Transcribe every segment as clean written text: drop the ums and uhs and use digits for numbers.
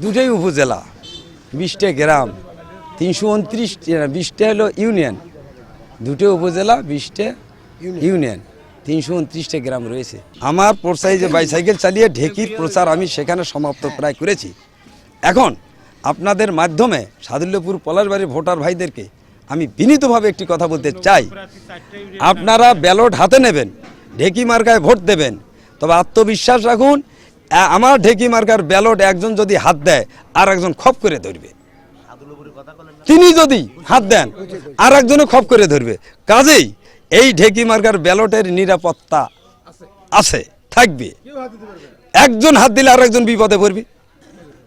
দুটোই উপজেলা, 20টা গ্রাম, 329, 20টা হলো ইউনিয়ন। দুটো উপজেলা, 20টা ইউনিয়ন, 329টা গ্রাম রয়েছে। আমার পড়সাই যে বাইসাইকেল চালিয়ে ঢেকির প্রচার আমি সেখানে সমাপ্ত প্রায় করেছি। এখন আপনাদের মাধ্যমে সাদুল্যপুর পলাশবাড়ির ভোটার ভাইদেরকে আমি বিনীতভাবে একটি কথা বলতে চাই, আপনারা ব্যালট হাতে নেবেন, ঢেকি মার্কায় ভোট দেবেন, তবে আত্মবিশ্বাস রাখুন, আমার ঢেকি মার্কার ব্যালট একজন যদি হাত দেয় আর একজন খপ করে ধরবে, তিনি যদি হাত দেন আর একজনে খপ করে ধরবে। কাজেই এই ঢেকি মার্কার ব্যালটের নিরাপত্তা আছে, থাকবে। একজন হাত দিলে আর একজন বিপদে পড়বে,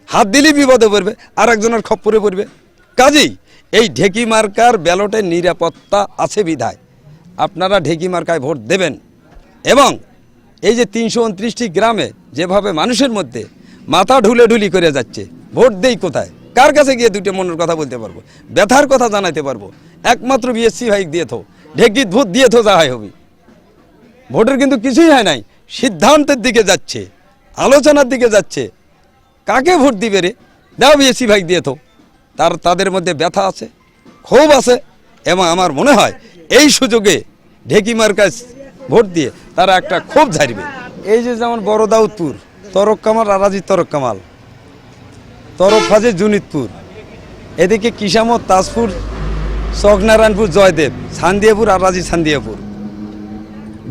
হাত দিলেই বিপদে পড়বে, আর একজনের খপ্পরে পড়বে। কাজেই এই ঢেকি মার্কার ব্যালটের নিরাপত্তা আছে বিধায় আপনারা ঢেকি মার্কায় ভোট দেবেন। এবং এই যে 329টি গ্রামে যেভাবে মানুষের মধ্যে মাথা ঢুলি করে যাচ্ছে, ভোট দেই কোথায়, কার কাছে গিয়ে দুটো মনের কথা বলতে পারবো, ব্যথার কথা জানাতে পারবো, একমাত্র বিএসসি ভাই দিয়ে থো, ঢেকিত ভোট দিয়ে থো, যা হয় হবে। ভোটের কিন্তু কিছুই হয় নাই, সিদ্ধান্তের দিকে যাচ্ছে, আলোচনার দিকে যাচ্ছে। কাকে ভোট দিবে রে, দাও বিএসসি ভাই দিয়ে থো। তাদের মধ্যে ব্যথা আছে, ক্ষোভ আছে, এবং আমার মনে হয় এই সুযোগে ঢেকি মার্কায় ভোট দিয়ে তারা একটা ক্ষোভ ঝাড়বে। এই যে যেমন বড় দাউদপুর, তরক কামাল, রারাজি তরক কামাল, তরক ফাজে জুনিতপুর, এদিকে কিসামত, তাজপুর, চকনারায়ণপুর, জয়দেব, সান্দিয়াপুর, রারাজি সান্দিয়াপুর,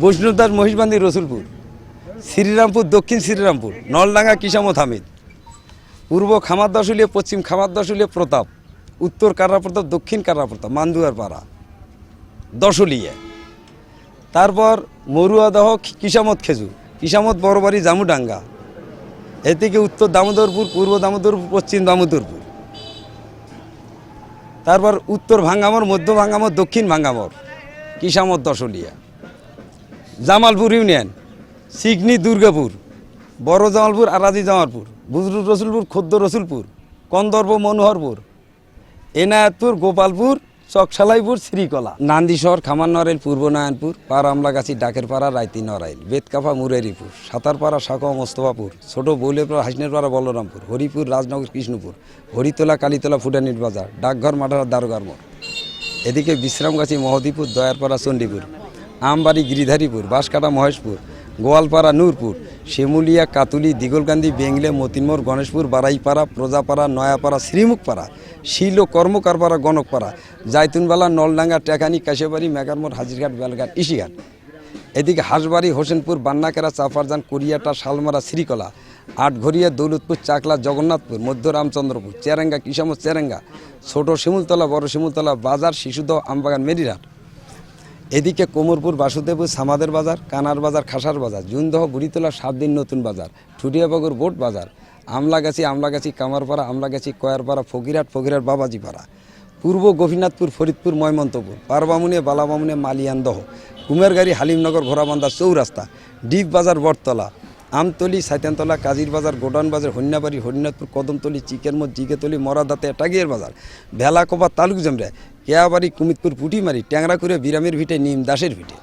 বৈষ্ণবদাস, মহিষবান্দি, রসুলপুর, শ্রীরামপুর, দক্ষিণ শ্রীরামপুর, নলডাঙ্গা, কিসামত হামিদ, পূর্ব খামারদশুলিয়া, পশ্চিম খামারদশুলিয়া, প্রতাপ, উত্তর কাররা প্রতাপ, দক্ষিণ কাররা প্রতাপ, মান্দুয়ার পাড়া, দশুলিয়া, তারপর মরুয়াদহ, কিসামত খেজু, কিসামত বড়বাড়ি, জামুডাঙ্গা, এদিকে উত্তর দামোদরপুর, পূর্ব দামোদরপুর, পশ্চিম দামোদরপুর, তারপর উত্তর ভাঙ্গামর, মধ্য ভাঙ্গামর, দক্ষিণ ভাঙ্গামর, কিসামত দশুলিয়া, জামালপুর ইউনিয়ন, সিগনি, দুর্গাপুর, বড় জামালপুর, আরাজি জামালপুর, বুজরুল রসুলপুর, খোদ্দ রসুলপুর, কন্দর্প, মনোহরপুর, এনায়তপুর, গোপালপুর, চকসালাইপুর, শ্রীকলা, নান্দিশহর, খামারনরেল, পূর্ব নারায়ণপুর, পাড় আমলাগাছি, ডাকের পাড়া, রায়তি নরাইল, বেতকাফা, মুরারিপুর, সাতারপাড়া, সাকোয়া, মোস্তফাপুর, ছোট বৌলেপাড়া, হাসনের পাড়া, বলরামপুর, হরিপুর, রাজনগর, কৃষ্ণপুর, হরিতলা, কালীতলা, ফুটানির বাজার, ডাকঘর, মাঠারা, দারোগার মোড়, এদিকে বিশ্রামগাছি, মহদীপুর, দয়ারপাড়া, চণ্ডীপুর, আমবাড়ি, গিরিধারীপুর, বাঁশকাটা, মহেশপুর, গোয়ালপাড়া, নূরপুর, শিমুলিয়া, কাতুলি, দিগলকান্দি, বেংলে, মতিনমোড়, গণেশপুর, বারাইপাড়া, প্রজাপাড়া, নয়াপাড়া, শ্রীমুখপাড়া, শিল ও কর্মকারপাড়া, গণকপাড়া, জাইতুনবালা, নলডাঙ্গা, টেকানি, কাশেবাড়ি, মেগারমোড়, হাজিরঘাট, বেলঘাট, ইশিঘাট, এদিকে হাঁসবাড়ি, হোসেনপুর, বান্নাকেরা, চাপারজান, কুরিয়াটা, শালমারা, শ্রীকলা, আটঘরিয়া, দৌলতপুর, চাকলা, জগন্নাথপুর, মধ্য রামচন্দ্রপুর, চেরাঙ্গা, কিসামত, চেরাঙ্গা, ছোট শিমুলতলা, বড় শিমুলতলা, বাজার, শিশুদহ, আমবাগান, মেরিরহাট, এদিকে কোমরপুর, বাসুদেবপুর, সামাদের বাজার, কানার বাজার, খাসার বাজার, জুনদহ, বুড়িতলা, 7 দিন নতুন বাজার, ঠুটিয়াবাগুর, বোট বাজার, আমলাগাছি, কামারপাড়া, আমলাগাছি, কয়ারপাড়া, ফকিরহাট, বাবাজিপাড়া, পূর্ব গোপীনাথপুর, ফরিদপুর, ময়মন্তপুর, পারবামুনিয়া, বালাবামুনিয়া, মালিয়ানদহ, কুমেরগাড়ি, হালিমনগর, ঘোড়াবান্ধা, চৌরাস্তা, ডিপ বাজার, বটতলা, আমতলি, সাইতানতলা, কাজির বাজার, গোডাউন বাজার, হন্যাবাড়ি, হরিনাথপুর, কদমতলি, চিকেনমোড়, জিগেতলি, মরাদাতে, টাগিয়ার বাজার, ভেলাকোপা, তালুক জমরা, কেয়াবাড়ি, কুমিতপুর, পুটিমারি, ট্যাংরাকুড়ে, বিরামের ভিটে, নিম দাসের ভিটে।